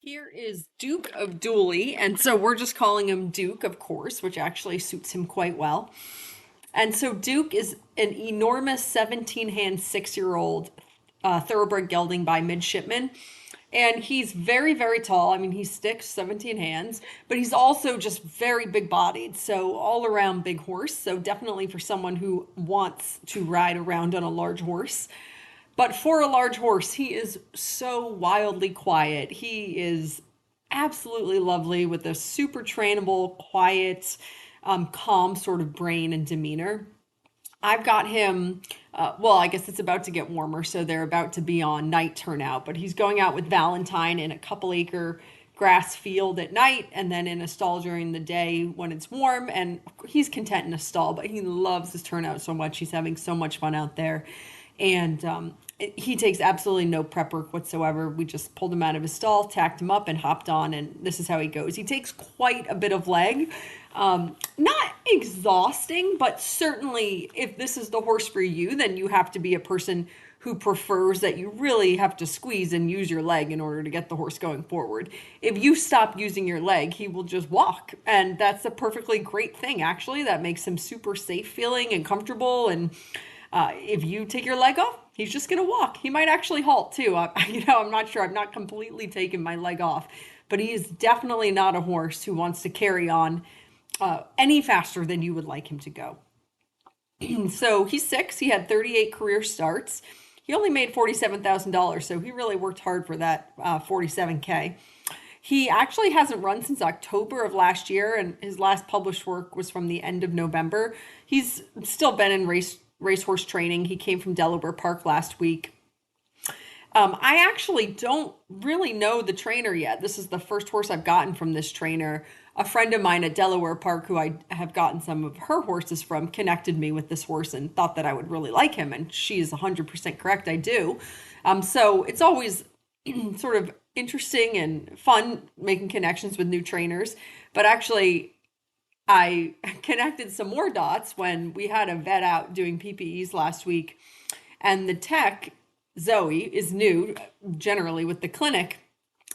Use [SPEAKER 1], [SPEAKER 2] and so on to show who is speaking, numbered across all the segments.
[SPEAKER 1] Here is Duke of Dooley, and so we're just calling him Duke, of course, which actually suits him quite well. And so Duke is an enormous 17-hand 6-year-old thoroughbred gelding by midshipman. And he's very, very tall. I mean, he sticks 17 hands, but he's also just very big bodied. So, all around big horse. So, definitely for someone who wants to ride around on a large horse. But for a large horse, he is so wildly quiet. He is absolutely lovely with a super trainable, quiet, calm sort of brain and demeanor. I've got him, well, I guess it's about to get warmer, so they're about to be on night turnout, but he's going out with Valentine in a couple acre grass field at night and then in a stall during the day when it's warm. And he's content in a stall, but he loves his turnout so much. He's having so much fun out there. And he takes absolutely no prep work whatsoever. We just pulled him out of his stall, tacked him up, and hopped on, and this is how he goes. He takes quite a bit of leg. Not exhausting, but certainly if this is the horse for you, then you have to be a person who prefers that you really have to squeeze and use your leg in order to get the horse going forward. If you stop using your leg, he will just walk. And that's a perfectly great thing, actually. That makes him super safe feeling and comfortable. And if you take your leg off, he's just going to walk. He might actually halt too. I'm not sure. I've not completely taken my leg off, but he is definitely not a horse who wants to carry on any faster than you would like him to go. So he's 6. He had 38 career starts. He only made $47,000, so he really worked hard for that 47K. He actually hasn't run since October of last year, and his last published work was from the end of November. He's still been in racehorse training. He came from Delaware Park last week. I actually don't really know the trainer yet. This is the first horse I've gotten from this trainer. A friend of mine at Delaware Park, who I have gotten some of her horses from, connected me with this horse and thought that I would really like him. And she is 100% correct. I do. So it's always sort of interesting and fun making connections with new trainers. But actually, I connected some more dots when we had a vet out doing PPEs last week. And the tech, Zoe, is new generally with the clinic.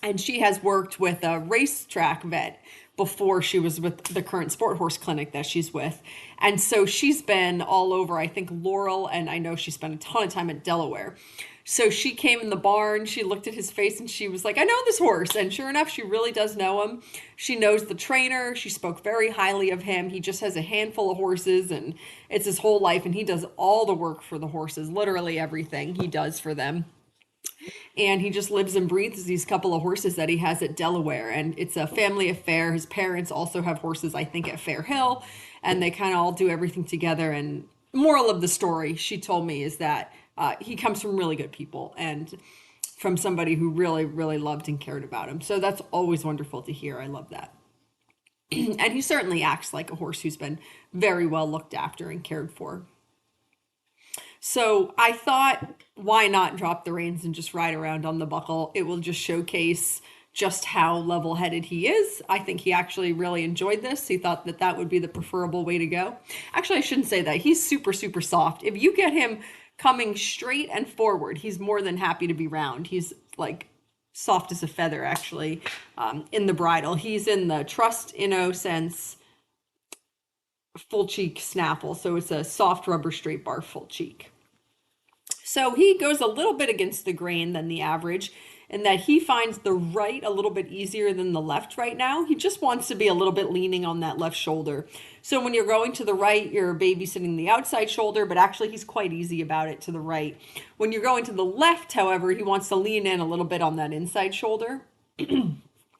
[SPEAKER 1] And she has worked with a racetrack vet before she was with the current sport horse clinic that she's with. And so she's been all over, I think, Laurel, and I know she spent a ton of time at Delaware. So she came in the barn, she looked at his face, and she was like, I know this horse. And sure enough, she really does know him. She knows the trainer. She spoke very highly of him. He just has a handful of horses, and it's his whole life, and he does all the work for the horses, literally everything he does for them. And he just lives and breathes these couple of horses that he has at Delaware. And it's a family affair. His parents also have horses, I think, at Fair Hill, and they kind of all do everything together. And moral of the story, she told me, is that he comes from really good people and from somebody who really, really loved and cared about him. So that's always wonderful to hear. I love that. And he certainly acts like a horse who's been very well looked after and cared for. So I thought, why not drop the reins and just ride around on the buckle? It will just showcase just how level headed he is. I think he actually really enjoyed this. He thought that that would be the preferable way to go. Actually, I shouldn't say that. He's super, super soft. If you get him coming straight and forward, he's more than happy to be round. He's like soft as a feather, actually, in the bridle. He's in the Trust Innocence full cheek snaffle. So it's a soft rubber straight bar full cheek. So he goes a little bit against the grain than the average in that he finds the right a little bit easier than the left right now. He just wants to be a little bit leaning on that left shoulder. So when you're going to the right, you're babysitting the outside shoulder, but actually he's quite easy about it to the right. When you're going to the left, however, he wants to lean in a little bit on that inside shoulder.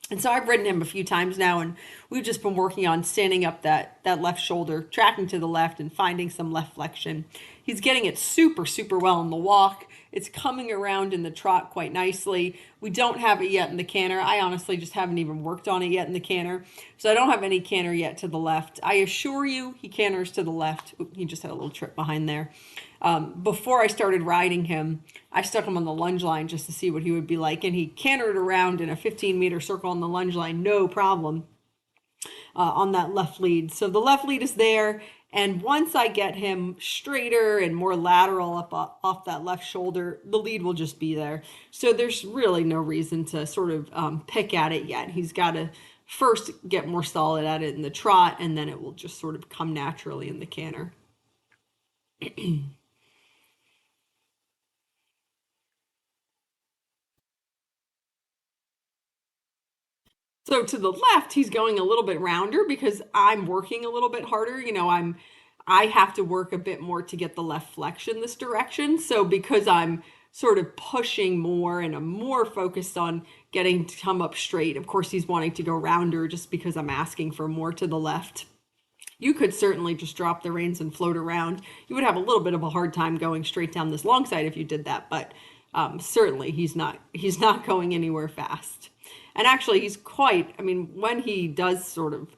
[SPEAKER 1] And so I've ridden him a few times now, and we've just been working on standing up that left shoulder, tracking to the left, and finding some left flexion. He's getting it super, super well in the walk. It's coming around in the trot quite nicely. We don't have it yet in the canter. I honestly just haven't even worked on it yet in the canter. So I don't have any canter yet to the left. I assure you he canters to the left. He just had a little trip behind there. Before I started riding him, I stuck him on the lunge line just to see what he would be like. And he cantered around in a 15-meter circle on the lunge line, no problem, on that left lead. So the left lead is there. And once I get him straighter and more lateral off that left shoulder, the lead will just be there. So there's really no reason to sort of pick at it yet. He's got to first get more solid at it in the trot, and then it will just sort of come naturally in the canter. So to the left, he's going a little bit rounder because I'm working a little bit harder. I have to work a bit more to get the left flexion this direction. So because I'm sort of pushing more and I'm more focused on getting to come up straight, of course he's wanting to go rounder just because I'm asking for more to the left. You could certainly just drop the reins and float around. You would have a little bit of a hard time going straight down this long side if you did that, but certainly he's not going anywhere fast. And actually, he's quite. I mean, when he does sort of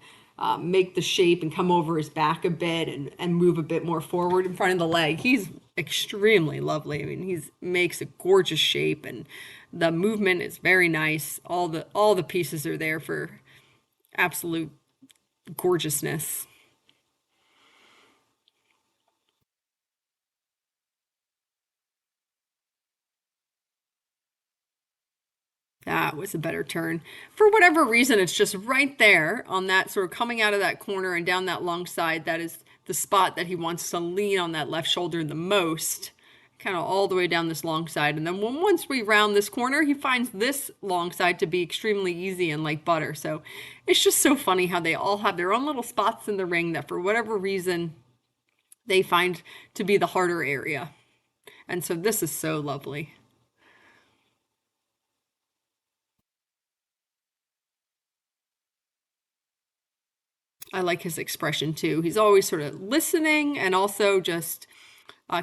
[SPEAKER 1] make the shape and come over his back a bit and move a bit more forward in front of the leg, he's extremely lovely. I mean, he's makes a gorgeous shape and the movement is very nice. All the pieces are there for absolute gorgeousness. That was a better turn. For whatever reason, it's just right there on that sort of coming out of that corner and down that long side. That is the spot that he wants to lean on that left shoulder the most, kind of all the way down this long side. And then once we round this corner, he finds this long side to be extremely easy and like butter. So it's just so funny how they all have their own little spots in the ring that for whatever reason they find to be the harder area. And so this is so lovely. I like his expression too. He's always sort of listening and also just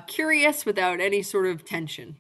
[SPEAKER 1] curious without any sort of tension.